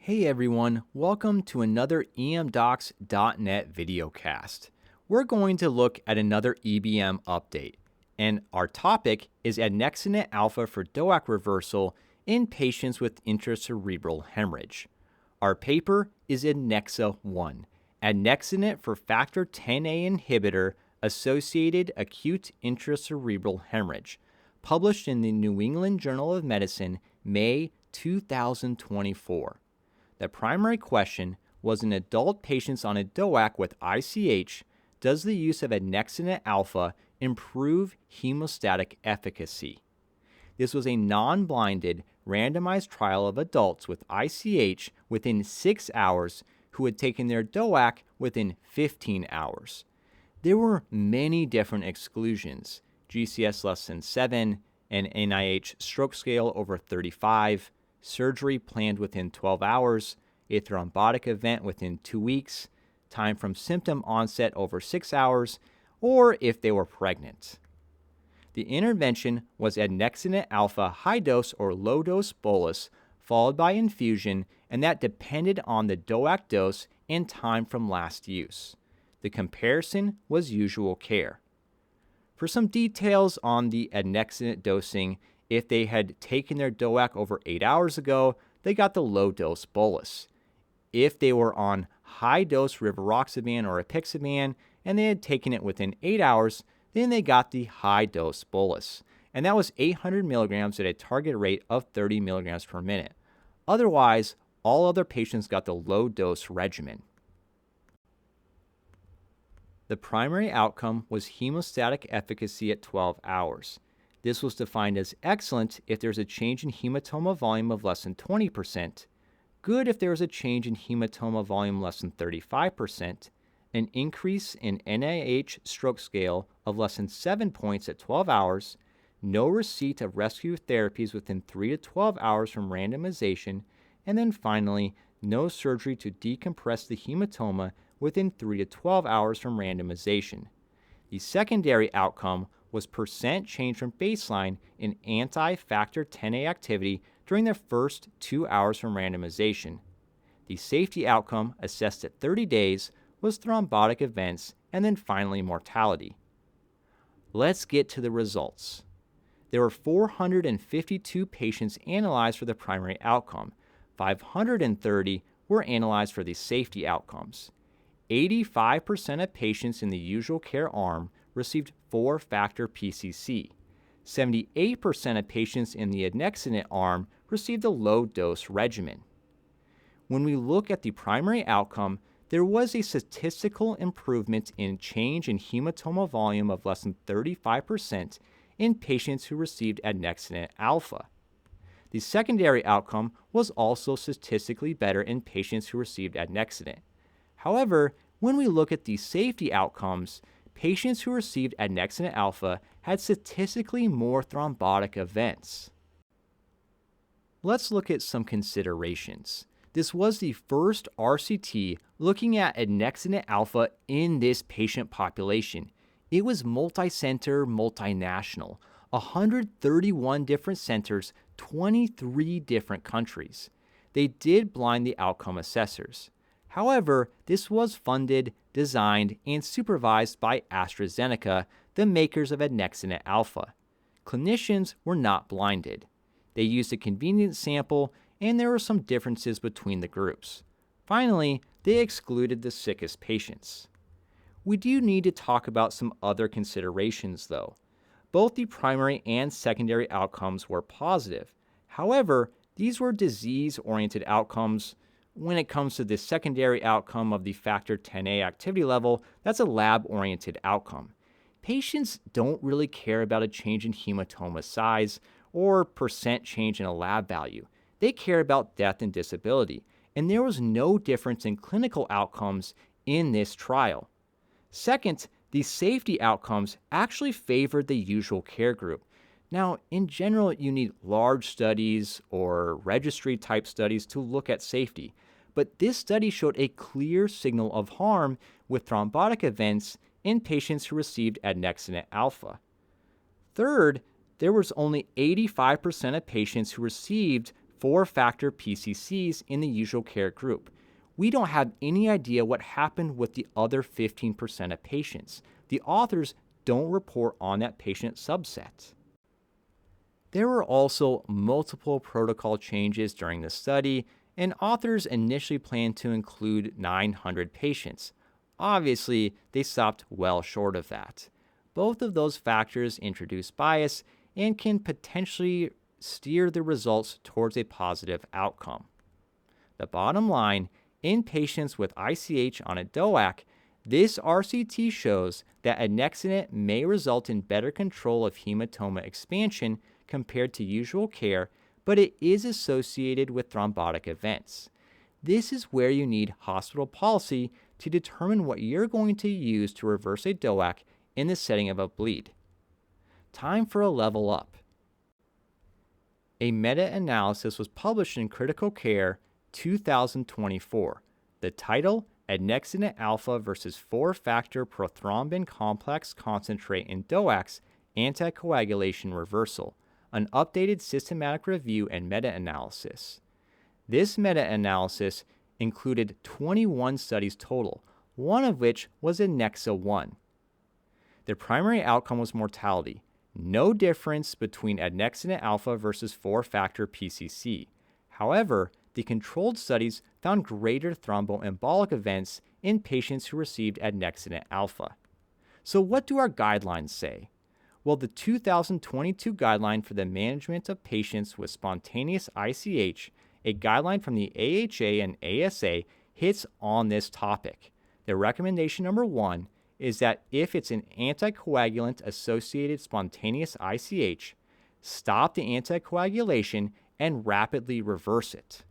Hey everyone, welcome to another emdocs.net videocast. We're going to look at another EBM update, and our topic is annexin alpha for DOAC reversal in patients with intracerebral hemorrhage. Our paper is ANNEXA-1, annexin for factor Xa inhibitor associated acute intracerebral hemorrhage, published in the New England Journal of Medicine, May 2024. The primary question was in adult patients on a DOAC with ICH, does the use of annexin alpha improve hemostatic efficacy? This was a non-blinded, randomized trial of adults with ICH within 6 hours who had taken their DOAC within 15 hours. There were many different exclusions: GCS less than 7, an NIH stroke scale over 35, surgery planned within 12 hours, a thrombotic event within 2 weeks, time from symptom onset over 6 hours, or if they were pregnant. The intervention was annexin alpha high dose or low dose bolus, followed by infusion, and that depended on the DOAC dose and time from last use. The comparison was usual care. For some details on the annexin dosing, if they had taken their DOAC over 8 hours ago, they got the low-dose bolus. If they were on high-dose rivaroxaban or apixaban and they had taken it within 8 hours, then they got the high-dose bolus. And that was 800 milligrams at a target rate of 30 milligrams per minute. Otherwise, all other patients got the low-dose regimen. The primary outcome was hemostatic efficacy at 12 hours. This was defined as excellent if there's a change in hematoma volume of less than 20%, good if there is a change in hematoma volume less than 35%, an increase in NIH stroke scale of less than 7 points at 12 hours, no receipt of rescue therapies within 3 to 12 hours from randomization, and then finally, no surgery to decompress the hematoma within 3 to 12 hours from randomization. The secondary outcome was percent change from baseline in anti-factor Xa activity during the first 2 hours from randomization. The safety outcome assessed at 30 days was thrombotic events and then finally mortality. Let's get to the results. There were 452 patients analyzed for the primary outcome. 530 were analyzed for the safety outcomes. 85% of patients in the usual care arm received 4-factor PCC. 78% of patients in the annexin arm received a low-dose regimen. When we look at the primary outcome, there was a statistical improvement in change in hematoma volume of less than 35% in patients who received annexin alpha. The secondary outcome was also statistically better in patients who received annexin. However, when we look at the safety outcomes, patients who received annexin alpha had statistically more thrombotic events. Let's look at some considerations. This was the first RCT looking at annexin alpha in this patient population. It was multi-center, multinational, 131 different centers, 23 different countries. They did blind the outcome assessors. However, this was funded, designed, and supervised by AstraZeneca, the makers of annexin alpha. Clinicians were not blinded. They used a convenient sample, and there were some differences between the groups. Finally, they excluded the sickest patients. We do need to talk about some other considerations, though. Both the primary and secondary outcomes were positive. However, these were disease-oriented outcomes. When it comes to the secondary outcome of the factor Xa activity level, that's a lab-oriented outcome. Patients don't really care about a change in hematoma size or percent change in a lab value. They care about death and disability, and there was no difference in clinical outcomes in this trial. Second, the safety outcomes actually favored the usual care group. Now, in general, you need large studies or registry-type studies to look at safety, but this study showed a clear signal of harm with thrombotic events in patients who received annexin alpha. Third, there was only 85% of patients who received 4-factor PCCs in the usual care group. We don't have any idea what happened with the other 15% of patients. The authors don't report on that patient subset. There were also multiple protocol changes during the study, and authors initially planned to include 900 patients. Obviously, they stopped well short of that. Both of those factors introduce bias and can potentially steer the results towards a positive outcome. The bottom line, in patients with ICH on a DOAC, this RCT shows that annexinate may result in better control of hematoma expansion compared to usual care, but it is associated with thrombotic events. This is where you need hospital policy to determine what you're going to use to reverse a DOAC in the setting of a bleed. Time for a level up. A meta-analysis was published in Critical Care 2024. The title, Annexinate Alpha versus 4-Factor Prothrombin Complex Concentrate in DOACs, Anticoagulation Reversal, an updated systematic review and meta-analysis. This meta-analysis included 21 studies total, one of which was ANNEXA-1. The primary outcome was mortality. No difference between annexinate alpha versus 4-factor PCC. However, the controlled studies found greater thromboembolic events in patients who received annexinate alpha. So what do our guidelines say? Well, the 2022 guideline for the management of patients with spontaneous ICH, a guideline from the AHA and ASA, hits on this topic. The recommendation number 1 is that if it's an anticoagulant-associated spontaneous ICH, stop the anticoagulation and rapidly reverse it.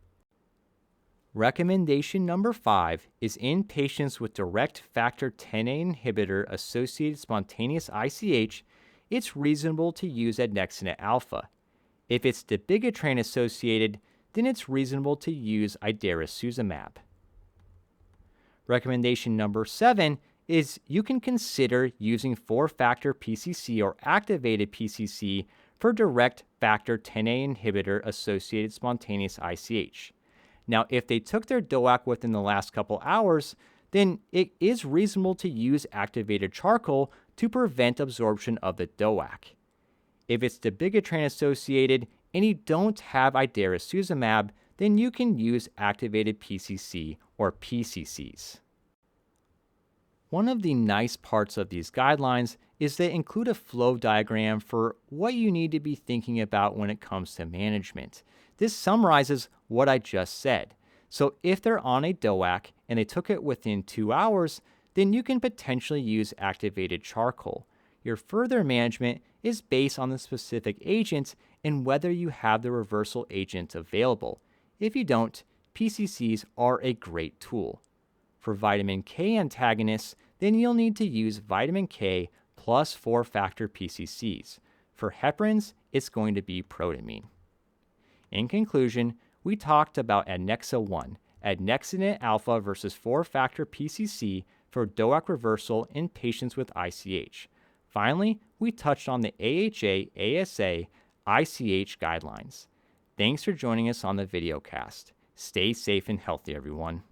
Recommendation number 5 is in patients with direct factor Xa inhibitor-associated spontaneous ICH, it's reasonable to use annexinate alpha. If it's dabigatran-associated, then it's reasonable to use idarucizumab. Recommendation number 7 is you can consider using 4-factor PCC or activated PCC for direct factor Xa inhibitor-associated spontaneous ICH. Now, if they took their DOAC within the last couple hours, then it is reasonable to use activated charcoal to prevent absorption of the DOAC. If it's dabigatran-associated and you don't have idarucizumab, then you can use activated PCC or PCCs. One of the nice parts of these guidelines is they include a flow diagram for what you need to be thinking about when it comes to management. This summarizes what I just said. So if they're on a DOAC and they took it within 2 hours, then you can potentially use activated charcoal. Your further management is based on the specific agent and whether you have the reversal agent available. If you don't, PCCs are a great tool. For vitamin K antagonists, then you'll need to use vitamin K plus 4-factor PCCs. For heparins, it's going to be protamine. In conclusion, we talked about ANNEXA-1, annexinate alpha versus 4-factor PCC for DOAC reversal in patients with ICH. Finally, we touched on the AHA-ASA ICH guidelines. Thanks for joining us on the videocast. Stay safe and healthy, everyone.